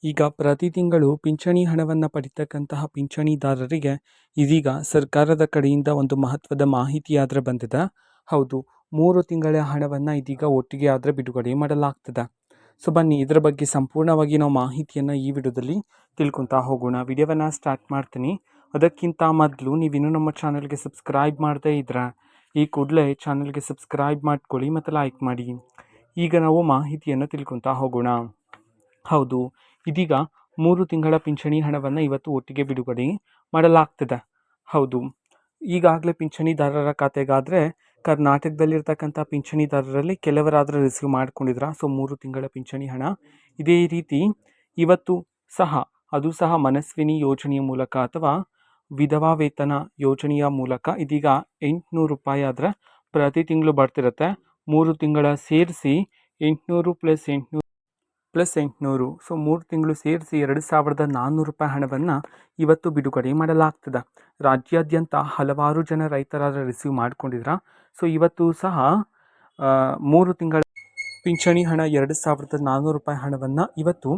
ಈಗ ಪ್ರತಿ ತಿಂಗಳು ಪಿಂಚಣಿ ಹಣವನ್ನು ಪಡಿತಕ್ಕಂತಹ ಪಿಂಚಣಿದಾರರಿಗೆ ಇದೀಗ ಸರ್ಕಾರದ ಕಡೆಯಿಂದ ಒಂದು ಮಹತ್ವದ ಮಾಹಿತಿ ಆದರೆ ಬಂದಿದೆ. ಹೌದು, 3 ತಿಂಗಳ ಹಣವನ್ನು ಇದೀಗ ಒಟ್ಟಿಗೆ ಆದರೆ ಬಿಡುಗಡೆ ಮಾಡಲಾಗ್ತದೆ. ಸೊ ಬನ್ನಿ, ಇದರ ಬಗ್ಗೆ ಸಂಪೂರ್ಣವಾಗಿ ನಾವು ಮಾಹಿತಿಯನ್ನು ಈ ವಿಡಿಯೋದಲ್ಲಿ ತಿಳ್ಕೊತಾ ಹೋಗೋಣ. ವಿಡಿಯೋವನ್ನು ಸ್ಟಾರ್ಟ್ ಮಾಡ್ತೀನಿ. ಅದಕ್ಕಿಂತ ಮೊದಲು ನೀವಿನ್ನೂ ನಮ್ಮ ಚಾನಲ್ಗೆ ಸಬ್ಸ್ಕ್ರೈಬ್ ಮಾಡದೇ ಇದ್ರೆ ಈ ಕೂಡಲೇ ಚಾನಲ್ಗೆ ಸಬ್ಸ್ಕ್ರೈಬ್ ಮಾಡ್ಕೊಳ್ಳಿ ಮತ್ತು ಲೈಕ್ ಮಾಡಿ. ಈಗ ನಾವು ಮಾಹಿತಿಯನ್ನು ತಿಳ್ಕೊತಾ ಹೋಗೋಣ. ಹೌದು, ಇದೀಗ 3 ತಿಂಗಳ ಪಿಂಚಣಿ ಹಣವನ್ನು ಇವತ್ತು ಒಟ್ಟಿಗೆ ಬಿಡುಗಡೆ ಮಾಡಲಾಗ್ತದೆ. ಹೌದು, ಈಗಾಗಲೇ ಪಿಂಚಣಿದಾರರ ಖಾತೆಗಾದರೆ ಕರ್ನಾಟಕದಲ್ಲಿರ್ತಕ್ಕಂಥ ಪಿಂಚಣಿದಾರರಲ್ಲಿ ಕೆಲವರಾದರೂ ರಿಸೀವ್ ಮಾಡ್ಕೊಂಡಿದ್ರ. ಸೊ 3 ತಿಂಗಳ ಪಿಂಚಣಿ ಹಣ ಇದೇ ರೀತಿ ಇವತ್ತು ಸಹ, ಅದು ಸಹ ಮನಸ್ವಿನಿ ಯೋಜನೆಯ ಮೂಲಕ ಅಥವಾ ವಿಧವಾ ವೇತನ ಯೋಜನೆಯ ಮೂಲಕ ಇದೀಗ 800 ರೂಪಾಯಿ ಆದರೆ ಪ್ರತಿ ತಿಂಗಳು ಬರ್ತಿರುತ್ತೆ. 3 ತಿಂಗಳ ಸೇರಿಸಿ 800 ಪ್ಲಸ್ 800 ಸೊ 3 ತಿಂಗಳು ಸೇರಿಸಿ 2400 ರೂಪಾಯಿ ಹಣವನ್ನು ಇವತ್ತು ಬಿಡುಗಡೆ ಮಾಡಲಾಗ್ತದೆ. ರಾಜ್ಯಾದ್ಯಂತ ಹಲವಾರು ಜನ ರೈತರಾದ ರಿಸೀವ್ ಮಾಡ್ಕೊಂಡಿದ್ರ. ಸೊ ಇವತ್ತು ಸಹ 3 ತಿಂಗಳ ಪಿಂಚಣಿ ಹಣ 2400 ರೂಪಾಯಿ ಹಣವನ್ನು ಇವತ್ತು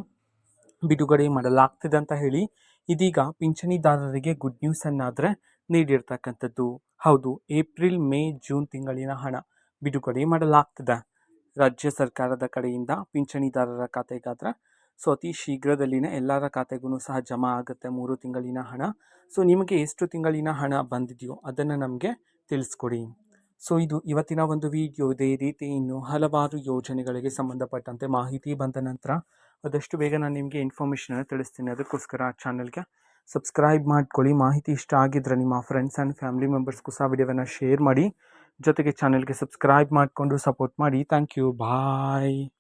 ಬಿಡುಗಡೆ ಮಾಡಲಾಗ್ತದೆ ಅಂತ ಹೇಳಿ ಇದೀಗ ಪಿಂಚಣಿದಾರರಿಗೆ ಗುಡ್ ನ್ಯೂಸ್ ಅನ್ನಾದರೆ ನೀಡಿರ್ತಕ್ಕಂಥದ್ದು. ಹೌದು, ಏಪ್ರಿಲ್, ಮೇ, ಜೂನ್ ತಿಂಗಳಿನ ಹಣ ಬಿಡುಗಡೆ ಮಾಡಲಾಗ್ತದೆ ರಾಜ್ಯ ಸರ್ಕಾರದ ಕಡೆಯಿಂದ ಪಿಂಚಣಿದಾರರ ಖಾತೆಗಾದ್ರೆ. ಸೊ ಅತಿ ಶೀಘ್ರದಲ್ಲಿನೇ ಎಲ್ಲರ ಖಾತೆಗೂ ಸಹ ಜಮಾ ಆಗುತ್ತೆ 3 ತಿಂಗಳಿನ ಹಣ. ಸೊ ನಿಮಗೆ ಎಷ್ಟು ತಿಂಗಳಿನ ಹಣ ಬಂದಿದೆಯೋ ಅದನ್ನು ನಮಗೆ ತಿಳಿಸ್ಕೊಡಿ. ಸೊ ಇದು ಇವತ್ತಿನ ಒಂದು ವಿಡಿಯೋ. ಇದೇ ರೀತಿ ಇನ್ನು ಹಲವಾರು ಯೋಜನೆಗಳಿಗೆ ಸಂಬಂಧಪಟ್ಟಂತೆ ಮಾಹಿತಿ ಬಂದ ನಂತರ ಆದಷ್ಟು ಬೇಗ ನಾನು ನಿಮಗೆ ಇನ್ಫಾರ್ಮೇಷನನ್ನು ತಿಳಿಸ್ತೀನಿ. ಅದಕ್ಕೋಸ್ಕರ ಚಾನಲ್ಗೆ ಸಬ್ಸ್ಕ್ರೈಬ್ ಮಾಡ್ಕೊಳ್ಳಿ. ಮಾಹಿತಿ ಇಷ್ಟ ಆಗಿದ್ರೆ ನಿಮ್ಮ ಫ್ರೆಂಡ್ಸ್ ಆ್ಯಂಡ್ ಫ್ಯಾಮಿಲಿ ಮೆಂಬರ್ಸ್ಗೂ ಸಹ ವಿಡಿಯೋವನ್ನು ಶೇರ್ ಮಾಡಿ. ಜೊತೆಗೆ ಚಾನಲ್ಗೆ ಸಬ್ಸ್ಕ್ರೈಬ್ ಮಾಡಿಕೊಂಡು ಸಪೋರ್ಟ್ ಮಾಡಿ. Thank you, bye.